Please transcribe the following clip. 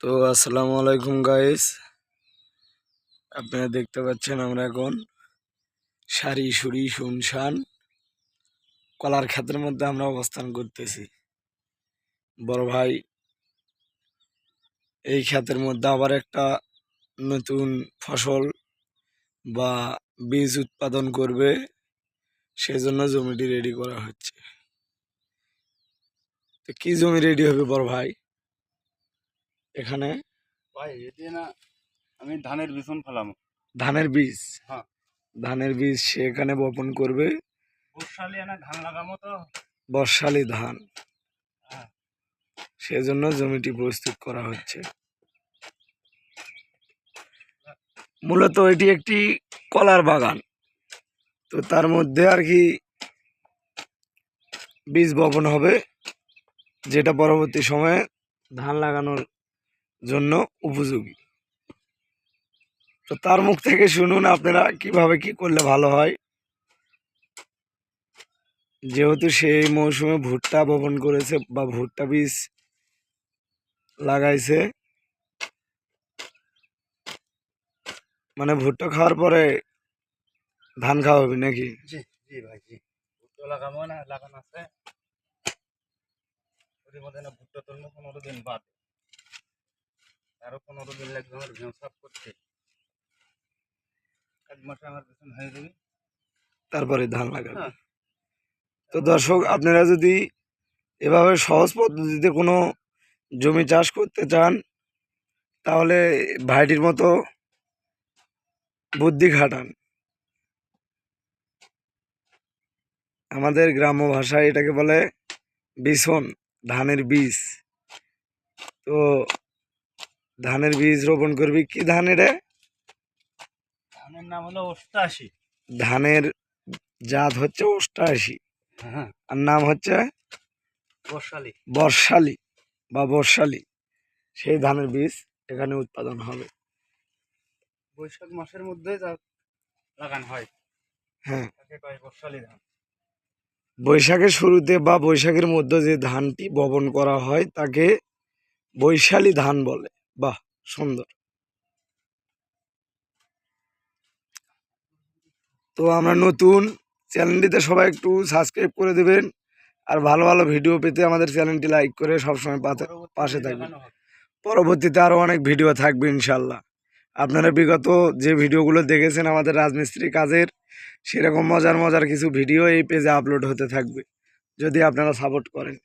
তো আসসালামু আলাইকুম গাইস, আপনারা দেখতে পাচ্ছেন আমরা এখন সারি সুরি শুনশান কলার ক্ষেতের মধ্যে আমরা অবস্থান করতেছি। বড় ভাই এই ক্ষেতের মধ্যে আবার একটা নতুন ফসল বা বীজ উৎপাদন করবে, সেজন্য জমিটি রেডি করা হচ্ছে। তো কি জমি রেডি হবে বড় ভাই এখানে? ভাই এটি না, আমি ধানের বিচন ফেলাম। ধানের বীজ? হ্যাঁ, ধানের বীজ সে এখানে বপন করবে। বর্ষালে না ধান লাগামো তো। বর্ষালি ধান, হ্যাঁ, সেজন্য জমিটি প্রস্তুত করা হচ্ছে। মূলত এটি একটি কলার বাগান, তো তার মধ্যে আর কি বীজ বপন হবে, যেটা পরবর্তী সময়ে ধান লাগানোর জন্য উপযোগী। তো তার মুখ থেকে শুনুন আপনারা কিভাবে কি করলে ভালো হয়। যেহেতু সেই মৌসুমে ভুট্টা বপন করেছে বা ভুট্টা বীজ লাগাইছে, মানে ভুট্টা খাওয়ার পরে ধান খাওয়া হবে নাকি? জি জি ভাই, জি ভুট্টা লাগামো না, লাগানো আছে। ওদের মধ্যে না ভুট্টা তুলবো 15 দিন বাদ, আরো 15 দিন লাগবে আমার ভিউ সাফ করতে। 1 মাসে আমার বিচন হয়ে যাবে, তারপরে ধান লাগাবে। হ্যাঁ। তো দর্শক, আপনারা যদি এভাবে সহজ পদ্ধতিতে কোনো জমি চাষ করতে চান, তাহলে ভাইটির মতো বুদ্ধি খাটান। আমাদের গ্রাম্য ভাষায় এটাকে বলে বিছন, ধানের বীজ। তো ধানের বীজ রোপণ করবি কি ধান? এটা ধানের নাম হলো 88। ধানের জাত হচ্ছে 88, হ্যাঁ, আর নাম হচ্ছে বর্ষালি। বর্ষালি বা বর্ষালি। সেই ধানের বীজ এখানে উৎপাদন হবে। বৈশাখ মাসের মধ্যে যা লাগানো হয়, হ্যাঁ, তাকে কয় বর্ষালি ধান। বৈশাখের শুরুতে বা বৈশাখের মধ্যে যে ধানটি বপন করা হয় তাকে বৈশালী ধান বলে। বাহ, সুন্দর। তো আমরা নতুন, চ্যানেলটিতে সবাই একটু সাবস্ক্রাইব করে দেবেন, আর ভালো ভালো ভিডিও পেতে আমাদের চ্যানেলটি লাইক করে সবসময় পাশে থাকবেন। পরবর্তীতে আরও অনেক ভিডিও থাকবে ইনশাল্লাহ। আপনারা বিগত যে ভিডিওগুলো দেখেছেন আমাদের রাজমিস্ত্রি কাজের, সেরকম মজার মজার কিছু ভিডিও এই পেজে আপলোড হতে থাকবে, যদি আপনারা সাপোর্ট করেন।